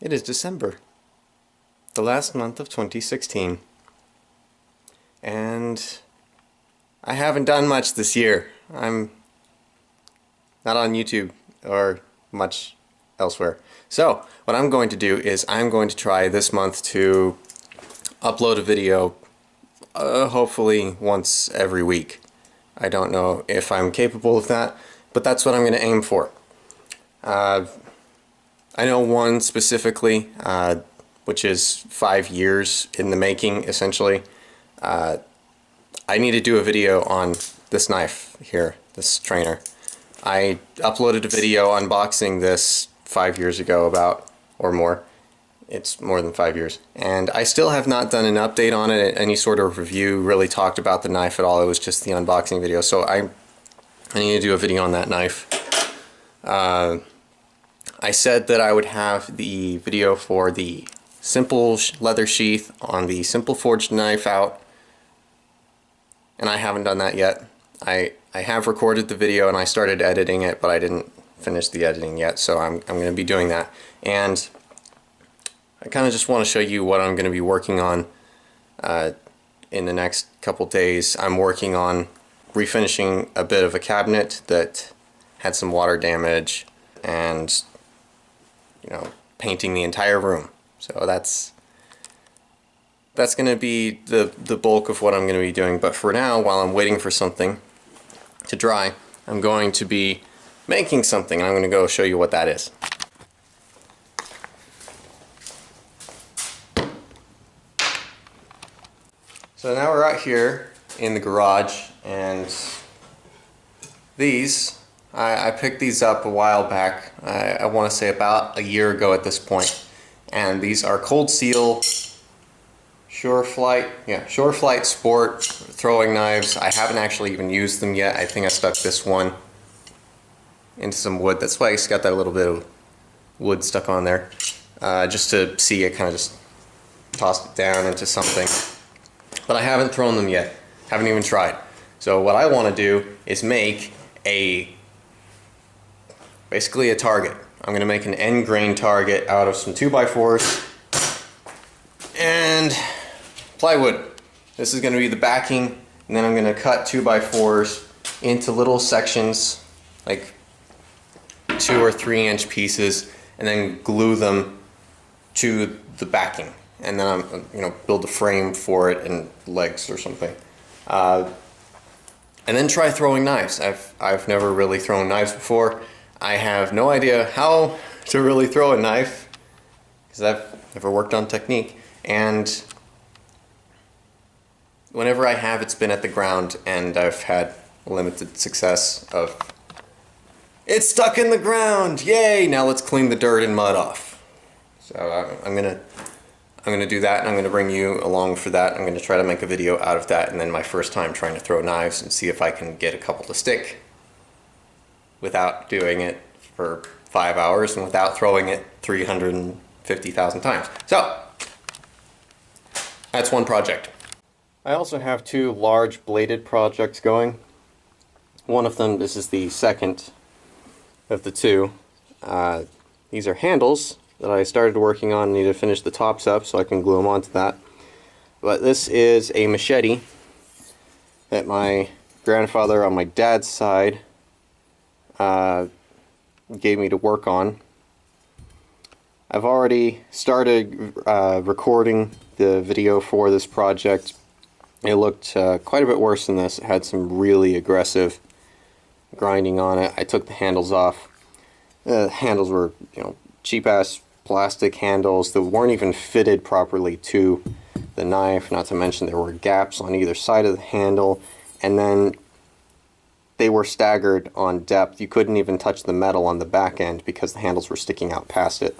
It is December, the last month of 2016, and I haven't done much this year. I'm not on YouTube or much elsewhere. So what I'm going to do is I'm going to try this month to upload a video hopefully once every week. I don't know if I'm capable of that, but that's what I'm going to aim for. I know one specifically, which is 5 years in the making, essentially. I need to do a video on this knife here, this trainer. I uploaded a video unboxing this 5 years ago, about, or more. It's more than 5 years. And I still have not done an update on it, any sort of review, really talked about the knife at all. It was just the unboxing video. So I need to do a video on that knife. I said that I would have the video for the simple leather sheath on the simple forged knife out, and I haven't done that yet. I have recorded the video and I started editing it, but I didn't finish the editing yet, so I'm going to be doing that. And I kind of just want to show you what I'm going to be working on in the next couple days. I'm working on refinishing a bit of a cabinet that had some water damage, and painting the entire room. So that's going to be the bulk of what I'm going to be doing. But for now, while I'm waiting for something to dry, I'm going to be making something, and I'm going to go show you what that is. So now we're out here in the garage, and these, I picked these up a while back. I want to say about a year ago at this point. And these are Cold Seal Sureflight Sport throwing knives. I haven't actually even used them yet. I think I stuck this one into some wood. That's why it's got that little bit of wood stuck on there. Just to see it, kind of just tossed it down into something. But I haven't thrown them yet. Haven't even tried. So what I want to do is make basically a target. I'm going to make an end grain target out of some 2x4s and plywood. This is going to be the backing, and then I'm going to cut 2x4s into little sections, like 2 or 3 inch pieces, and then glue them to the backing. And then I'm build a frame for it and legs or something. And then try throwing knives. I've never really thrown knives before. I have no idea how to really throw a knife because I've never worked on technique, and whenever I have, it's been at the ground, and I've had limited success of it's stuck in the ground, yay, now let's clean the dirt and mud off. So I'm gonna do that, and I'm gonna bring you along for that. I'm gonna try to make a video out of that, and then my first time trying to throw knives, and see if I can get a couple to stick without doing it for 5 hours and without throwing it 350,000 times. So that's one project. I also have 2 large bladed projects going. One of them, this is the second of the 2. These are handles that I started working on. Need to finish the tops up so I can glue them onto that. But this is a machete that my grandfather on my dad's side gave me to work on. I've already started recording the video for this project. It looked quite a bit worse than this. It had some really aggressive grinding on it. I took the handles off. The handles were, cheap-ass plastic handles that weren't even fitted properly to the knife, not to mention there were gaps on either side of the handle, and then they were staggered on depth. You couldn't even touch the metal on the back end because the handles were sticking out past it.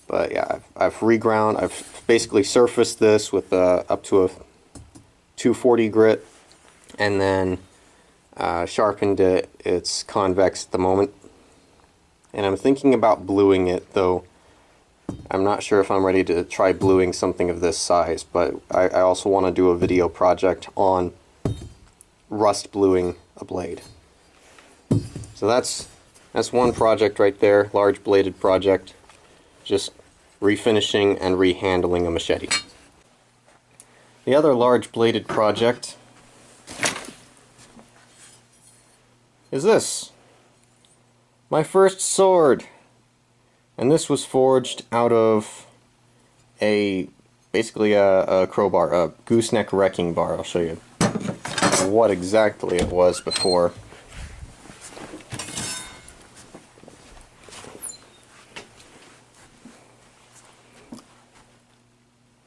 But yeah, I've reground. I've basically surfaced this with up to a 240 grit, and then sharpened it. It's convex at the moment, and I'm thinking about bluing it, though I'm not sure if I'm ready to try bluing something of this size. But I also want to do a video project on rust bluing a blade. So that's one project right there, large bladed project. just refinishing and rehandling a machete. The other large bladed project is this. My first sword. And this was forged out of basically a crowbar, a gooseneck wrecking bar. I'll show you what exactly it was before.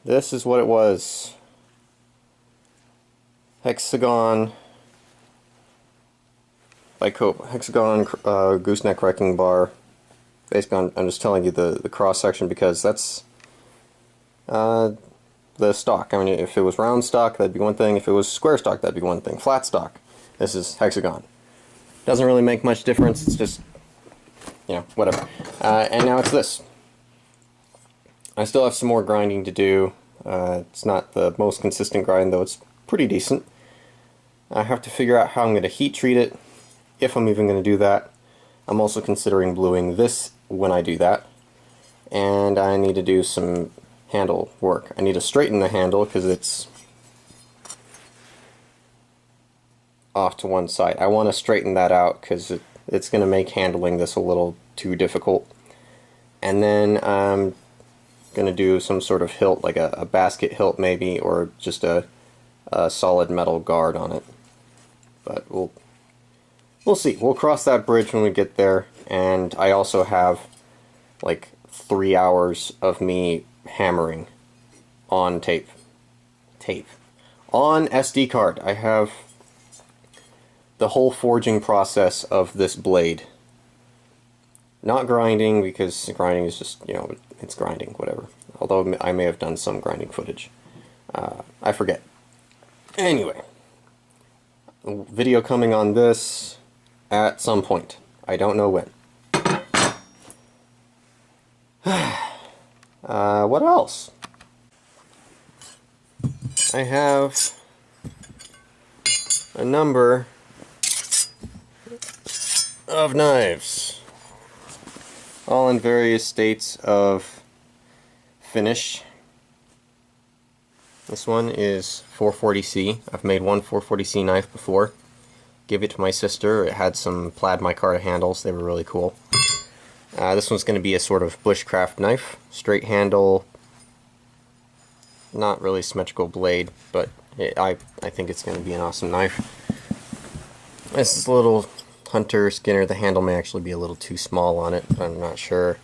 This is what it was. Hexagon by Hexagon gooseneck wrecking bar. Basically, I'm just telling you the cross section because that's the stock. I mean, if it was round stock, that'd be one thing. If it was square stock, that'd be one thing. Flat stock, this is hexagon. Doesn't really make much difference. It's just, you know, whatever. And now it's this. I still have some more grinding to do. It's not the most consistent grind, though it's pretty decent. I have to figure out how I'm going to heat treat it, if I'm even going to do that. I'm also considering bluing this when I do that. And I need to do some handle work. I need to straighten the handle because it's off to one side. I want to straighten that out because it's going to make handling this a little too difficult. And then I'm going to do some sort of hilt, like a basket hilt maybe, or just a solid metal guard on it. But we'll see. We'll cross that bridge when we get there. And I also have like 3 hours of me hammering on tape. On SD card. I have the whole forging process of this blade. Not grinding, because grinding is just, you know, it's grinding, whatever. Although I may have done some grinding footage. I forget. Anyway. Video coming on this at some point. I don't know when. What else? I have a number of knives, all in various states of finish. This one is 440C. I've made one 440C knife before. Give it to my sister. It had some plaid micarta handles. They were really cool. This one's going to be a sort of bushcraft knife. Straight handle. Not really symmetrical blade, but I think it's going to be an awesome knife. This is a little Hunter Skinner. The handle may actually be a little too small on it. I'm not sure.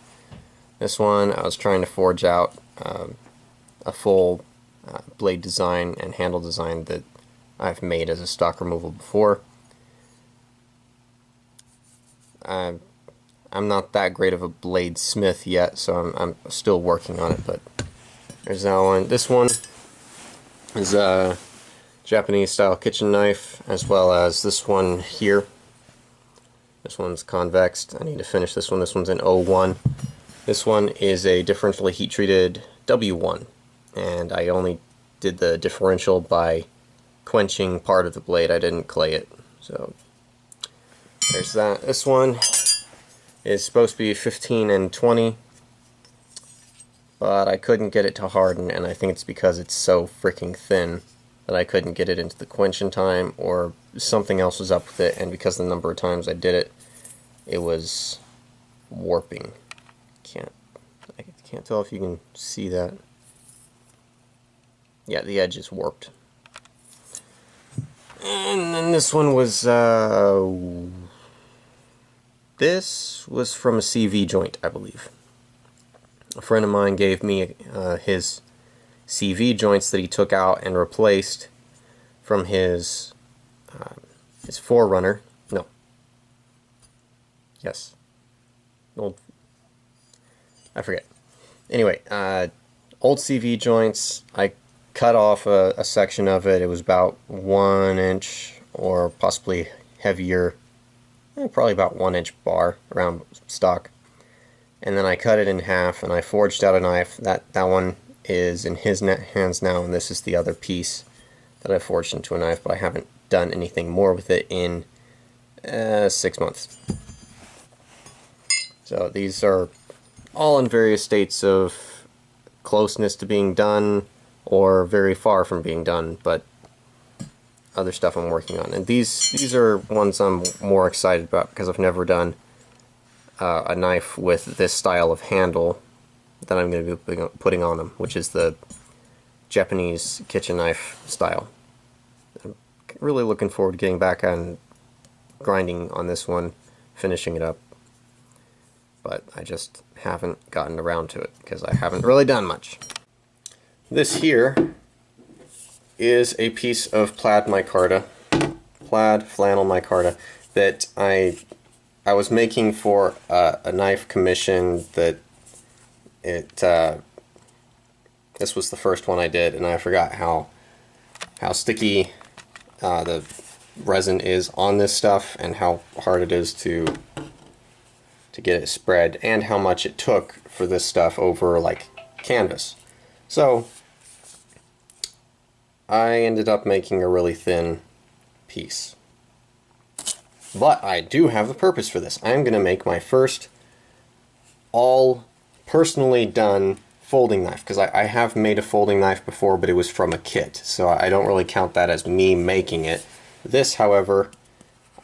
This one, I was trying to forge out a full blade design and handle design that I've made as a stock removal before. I'm not that great of a blade smith yet, so I'm still working on it, but there's that one. This one is a Japanese style kitchen knife, as well as this one here. This one's convexed. I need to finish this one. This one's an 01. This one is a differentially heat treated W1, and I only did the differential by quenching part of the blade. I didn't clay it. So there's that. This one is supposed to be 15 and 20, but I couldn't get it to harden, and I think it's because it's so freaking thin that I couldn't get it into the quench in time, or something else was up with it, and because the number of times I did it, it was warping. I can't tell if you can see that. Yeah, the edge is warped. And then this one was, this was from a CV joint, I believe. A friend of mine gave me his CV joints that he took out and replaced from his Forerunner. No. Yes. Old. I forget. Anyway, old CV joints. I cut off a section of it. It was about 1 inch or possibly heavier. Probably about 1 inch bar around stock. And then I cut it in half and I forged out a knife. That one is in his hands now, and this is the other piece that I forged into a knife, but I haven't done anything more with it in 6 months. So these are all in various states of closeness to being done or very far from being done, but other stuff I'm working on. And these are ones I'm more excited about because I've never done a knife with this style of handle that I'm going to be putting on them, which is the Japanese kitchen knife style. I'm really looking forward to getting back on grinding on this one, finishing it up, but I just haven't gotten around to it because I haven't really done much. This here is a piece of plaid micarta, plaid flannel micarta, that I was making for a knife commission that this was the first one I did, and I forgot how sticky the resin is on this stuff and how hard it is to get it spread, and how much it took for this stuff over like canvas. So I ended up making a really thin piece. But I do have a purpose for this. I'm going to make my first all personally done folding knife, because I have made a folding knife before, but it was from a kit, so I don't really count that as me making it. This, however,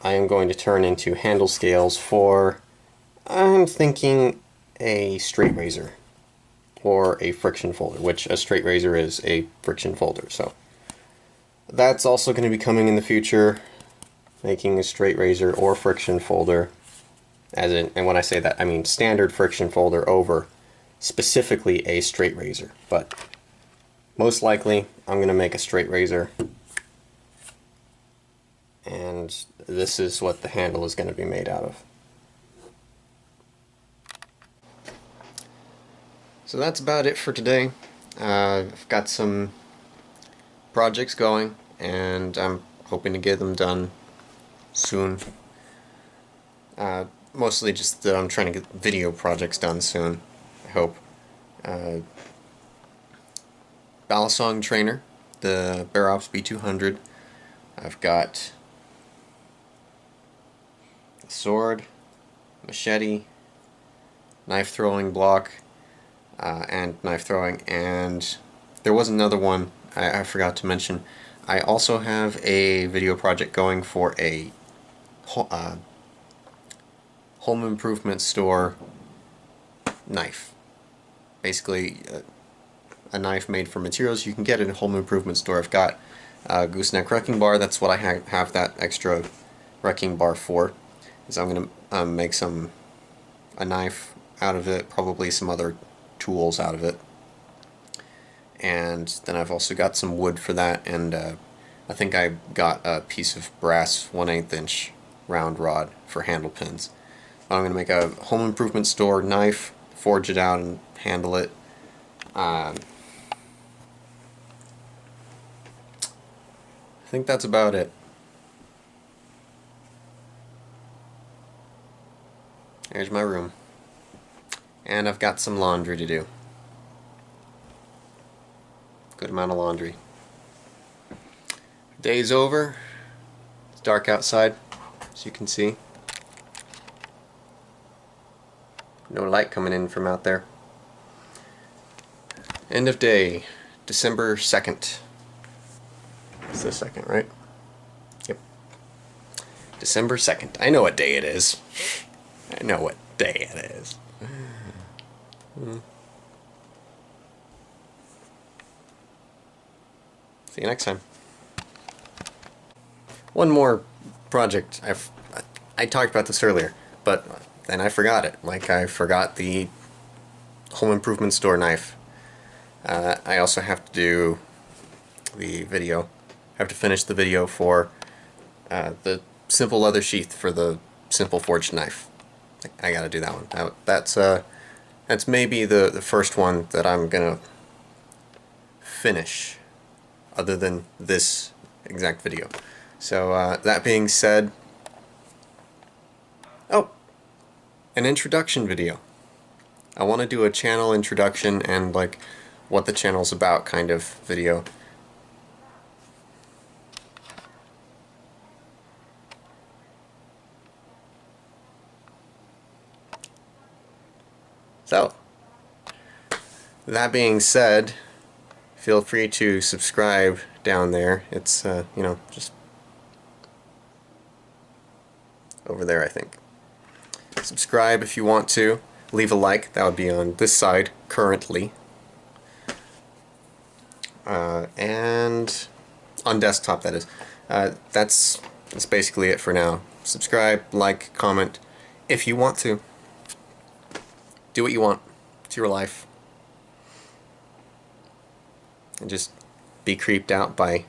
I am going to turn into handle scales for, I'm thinking, a straight razor or a friction folder, which a straight razor is a friction folder. So that's also going to be coming in the future, making a straight razor or friction folder, and when I say that, I mean standard friction folder over specifically a straight razor. But most likely I'm going to make a straight razor, and this is what the handle is going to be made out of. So that's about it for today. I've got some projects going, and I'm hoping to get them done soon. Mostly just that I'm trying to get video projects done soon, I hope. Balisong trainer, the Bear Ops B200. I've got a sword, machete, knife throwing block, and knife throwing, and there was another one I forgot to mention. I also have a video project going for a home improvement store knife. Basically, a knife made from materials you can get in a home improvement store. I've got a gooseneck wrecking bar. That's what I have that extra wrecking bar for. So I'm going to make a knife out of it, probably some other tools out of it. And then I've also got some wood for that, and I think I got a piece of brass 1/8 inch round rod for handle pins. I'm going to make a home improvement store knife, forge it out and handle it. I think that's about it. There's my room. And I've got some laundry to do. Good amount of laundry. Day's over. It's dark outside, as you can see. No light coming in from out there. End of day, December 2nd. It's the 2nd, right? Yep. December 2nd. I know what day it is. I know what day it is. See you next time. One more project. I talked about this earlier, but then I forgot it. Like, I forgot the home improvement store knife. I also have to do the video. I have to finish the video for the simple leather sheath for the simple forged knife. I gotta do that one. That's maybe the first one that I'm gonna finish, other than this exact video. So that being said, oh, an introduction video. I want to do a channel introduction and like what the channel's about kind of video. So That being said, feel free to subscribe down there. It's, you know, just over there, I think. Subscribe if you want to. Leave a like. That would be on this side currently. And on desktop, that is. That's basically it for now. Subscribe, like, comment if you want to. Do what you want. It's your life. And just be creeped out by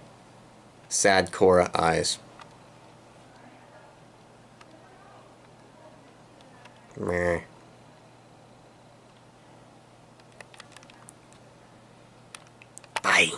sad Cora eyes. Meh. Bye.